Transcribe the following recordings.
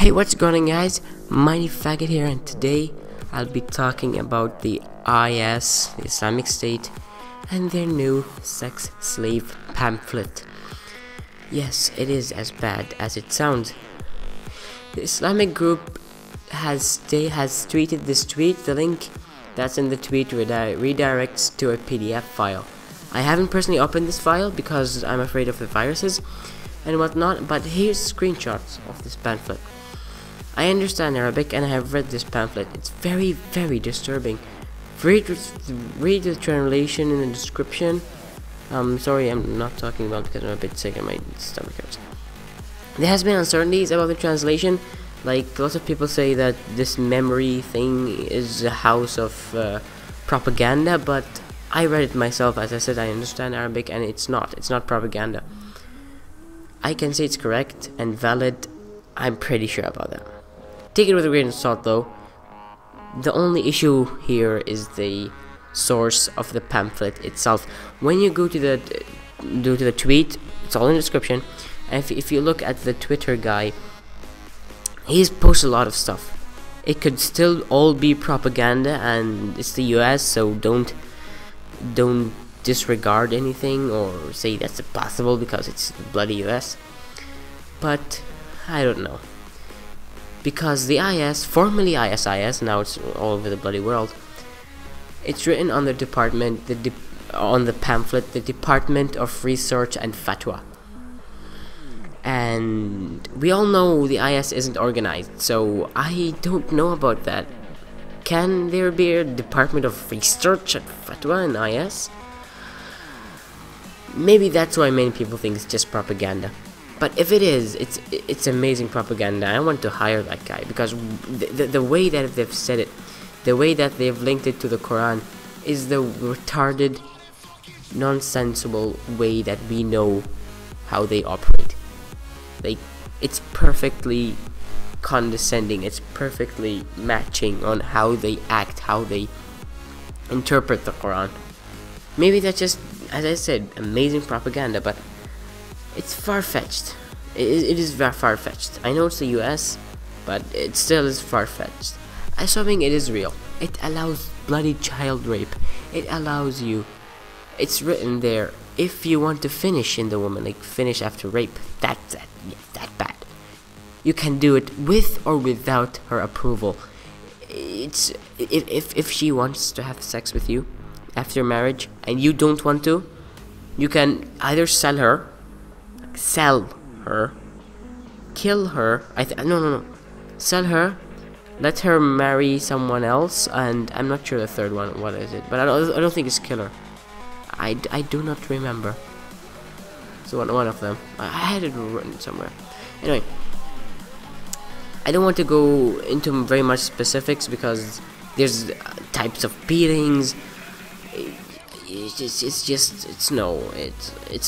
Hey, what's going on, guys? Mighty Faggot here, and today I'll be talking about the IS, the Islamic State, and their new sex slave pamphlet. Yes, it is as bad as it sounds. The Islamic group has tweeted this tweet. The link that's in the tweet redirects to a PDF file. I haven't personally opened this file because I'm afraid of the viruses and whatnot, but here's screenshots of this pamphlet. I understand Arabic and I have read this pamphlet. It's very, very disturbing. Read the translation in the description. Sorry, I'm not talking about because I'm a bit sick and my stomach hurts. There has been uncertainties about the translation. Like, lots of people say that this memory thing is a house of propaganda, but I read it myself. As I said, I understand Arabic and it's not propaganda. I can say it's correct and valid. I'm pretty sure about that. Take it with a grain of salt, though. The only issue here is the source of the pamphlet itself. When you go to the tweet, it's all in the description. And if you look at the Twitter guy, he's posted a lot of stuff. It could still all be propaganda, and it's the US, so don't disregard anything or say that's impossible because it's the bloody US. But I don't know, because the IS, formerly ISIS, now it's all over the bloody world. It's written on the department, on the pamphlet, the Department of Research and Fatwa. And we all know the IS isn't organized, so I don't know about that. Can there be a Department of Research and Fatwa in IS? Maybe that's why many people think it's just propaganda. But if it is, it's amazing propaganda. I want to hire that guy, because the way that they've said it, the way that they've linked it to the Quran, is the retarded, nonsensical way that we know how they operate. Like, it's perfectly condescending. It's perfectly matching on how they act, how they interpret the Quran. Maybe that's just, as I said, amazing propaganda, but it's far-fetched. It is very far-fetched. I know it's the US, but it still is far-fetched. Assuming it is real, it allows bloody child rape. It allows you, it's written there, if you want to finish in the woman, like finish after rape, that's that bad. You can do it with or without her approval. It's if she wants to have sex with you after marriage and you don't want to, you can either sell her, kill her. No, sell her, let her marry someone else, and I'm not sure the third one. What is it? But I don't think it's kill her. I do not remember. So one of them. I had it written somewhere. Anyway, I don't want to go into very much specifics because there's types of beatings. It's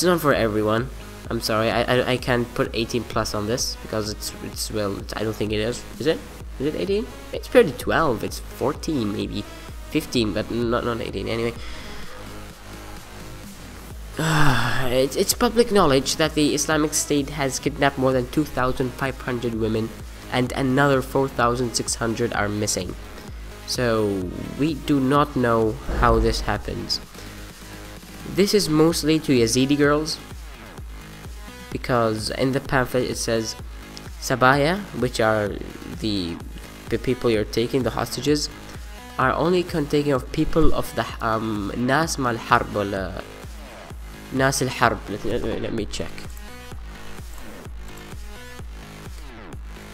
not for everyone. I'm sorry, I can't put 18 plus on this because it's well, I don't think it is. Is it 18? It's pretty 12. It's 14, maybe 15, but not 18. Anyway, it's public knowledge that the Islamic State has kidnapped more than 2,500 women, and another 4,600 are missing. So we do not know how this happens. This is mostly to Yazidi girls, because in the pamphlet it says Sabaya, which are the people you're taking, the hostages, are only taking of people of the Nas Mal Harb, Nas Al Harb. Let me check.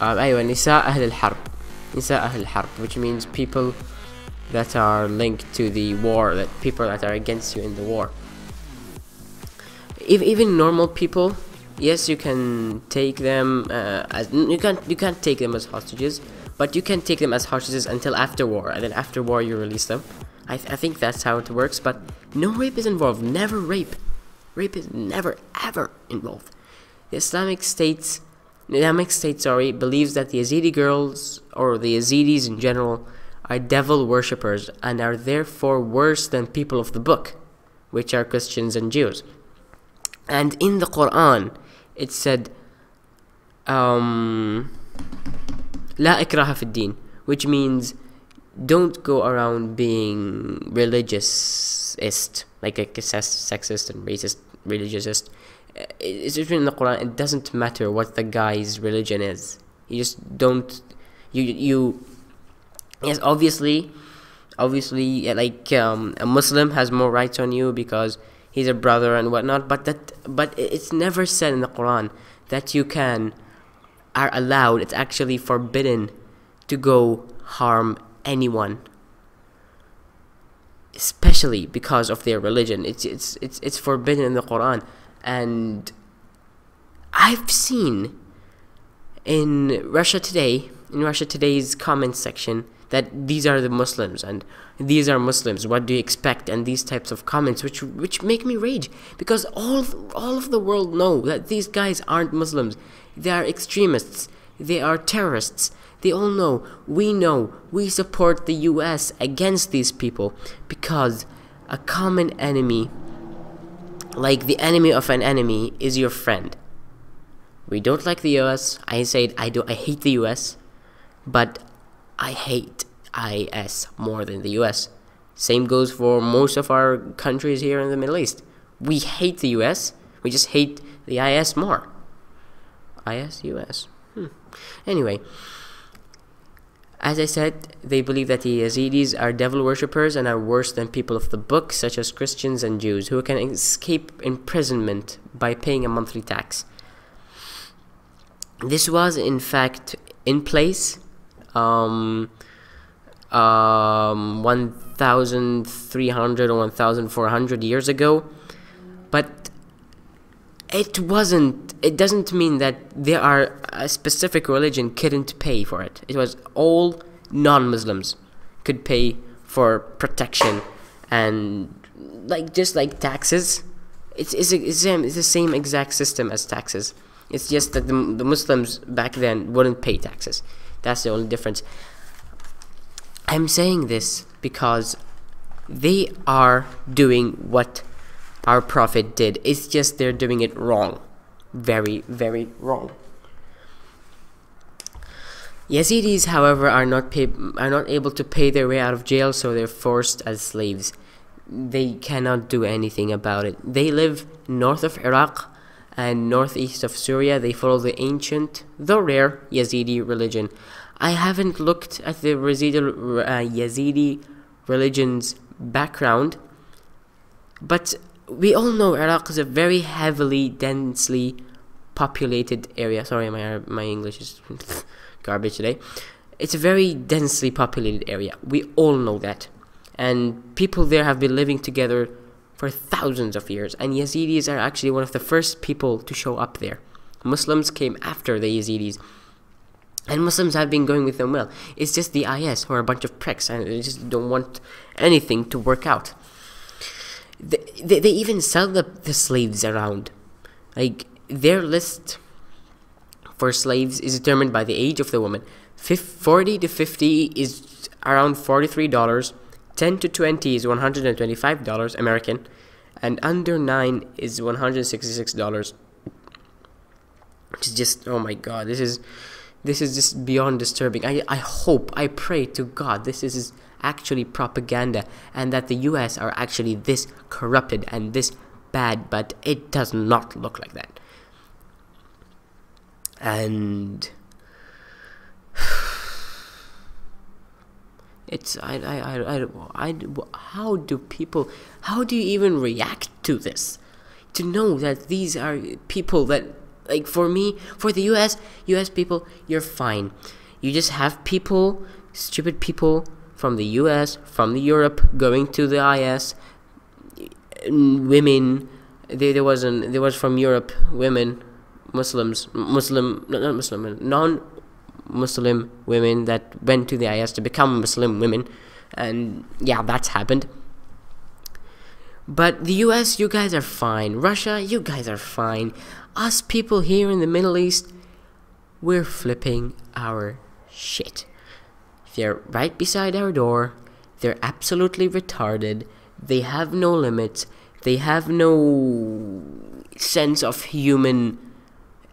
أيوة, نساء أهل الحرب, نساء أهل الحرب, which means people that are linked to the war, that people that are against you in the war. Even normal people, yes, you can take them as you can't take them as hostages, but you can take them as hostages until after war, and then after war you release them. I think that's how it works. But no rape is involved. Never rape. Rape is never ever involved. The Islamic State, believes that the Yazidi girls, or the Yazidis in general, are devil worshippers and are therefore worse than people of the book, which are Christians and Jews. And in the Quran, it said, La ikraha fi din, which means don't go around being religiousist, like a sexist and racist religiousist. It's written in the Quran. It doesn't matter what the guy's religion is. You just don't. You. Yes, obviously, like a Muslim has more rights on you because he's a brother and whatnot. But it's never said in the Quran that you are allowed. It's actually forbidden to go harm anyone, especially because of their religion. It's forbidden in the Quran. And I've seen in Russia Today's comment section, that these are the Muslims and these are Muslims, what do you expect, and these types of comments which make me rage, because all of the world know that these guys aren't Muslims. They are extremists, they are terrorists. They all know, we support the US against these people, because a common enemy, like the enemy of an enemy, is your friend. We don't like the US. I hate the US, but I hate IS more than the US. Same goes for most of our countries here in the Middle East. We hate the US, we just hate the IS more. IS, US. Anyway, as I said, they believe that the Yazidis are devil worshippers and are worse than people of the book, such as Christians and Jews, who can escape imprisonment by paying a monthly tax. This was, in fact, in place 1,300 or 1,400 years ago, but it doesn't mean that there are a specific religion couldn't pay for it. It was all non-Muslims could pay for protection, and just like taxes, it's the same exact system as taxes. It's just that the Muslims back then wouldn't pay taxes. That's the only difference. I'm saying this because they are doing what our Prophet did. It's just they're doing it wrong. Very, very wrong. Yazidis, however, are not able to pay their way out of jail, so they're forced as slaves. They cannot do anything about it. They live north of Iraq and northeast of Syria. They follow the ancient, though rare, Yazidi religion. I haven't looked at the Yazidi religion's background, but we all know Iraq is a very heavily, densely populated area. Sorry, my English is garbage today. It's a very densely populated area. We all know that. And people there have been living together for thousands of years. And Yazidis are actually one of the first people to show up there. Muslims came after the Yazidis. And Muslims have been going with them well. It's just the IS who are a bunch of pricks and they just don't want anything to work out. They even sell the slaves around. Like, their list for slaves is determined by the age of the woman. 40 to 50 is around $43. 10 to 20 is $125 American. And under 9 is $166. Which is just, oh my god, this is just beyond disturbing. I pray to God this is actually propaganda and that the US are actually this corrupted and this bad, but it does not look like that. And it's how do you even react to this? To know that these are people that, like, for the US people, you're fine. You just have people, stupid people from the US, from Europe, going to the IS. Women, there was from Europe, women, non-Muslim women that went to the IS to become Muslim women, and yeah, that's happened. But the US, you guys are fine. Russia, you guys are fine. Us people here in the Middle East, we're flipping our shit. They're right beside our door. They're absolutely retarded. They have no limits. They have no sense of human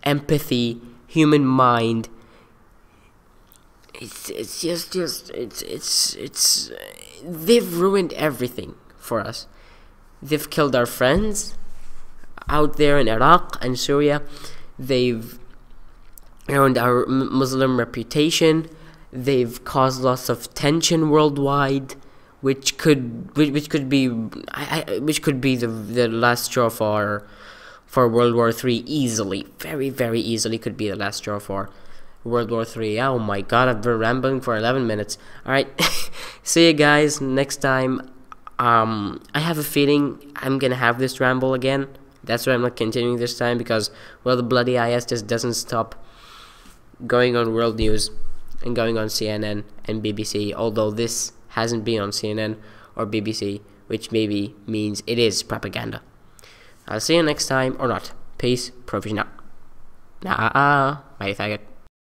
empathy, human mind. it's just it's they've ruined everything for us. They've killed our friends out there in Iraq and Syria. They've ruined our Muslim reputation. They've caused lots of tension worldwide, which could be the last straw for World War III easily. Very, very easily could be the last straw for World War III. Oh my god, I've been rambling for 11 minutes. Alright, see you guys next time. I have a feeling I'm gonna have this ramble again. That's why I'm not continuing this time, because, well, the bloody IS just doesn't stop going on world news and going on CNN and BBC, although this hasn't been on CNN or BBC, which maybe means it is propaganda. I'll see you next time, or not. Peace, provision out. Nah, mighty faggot.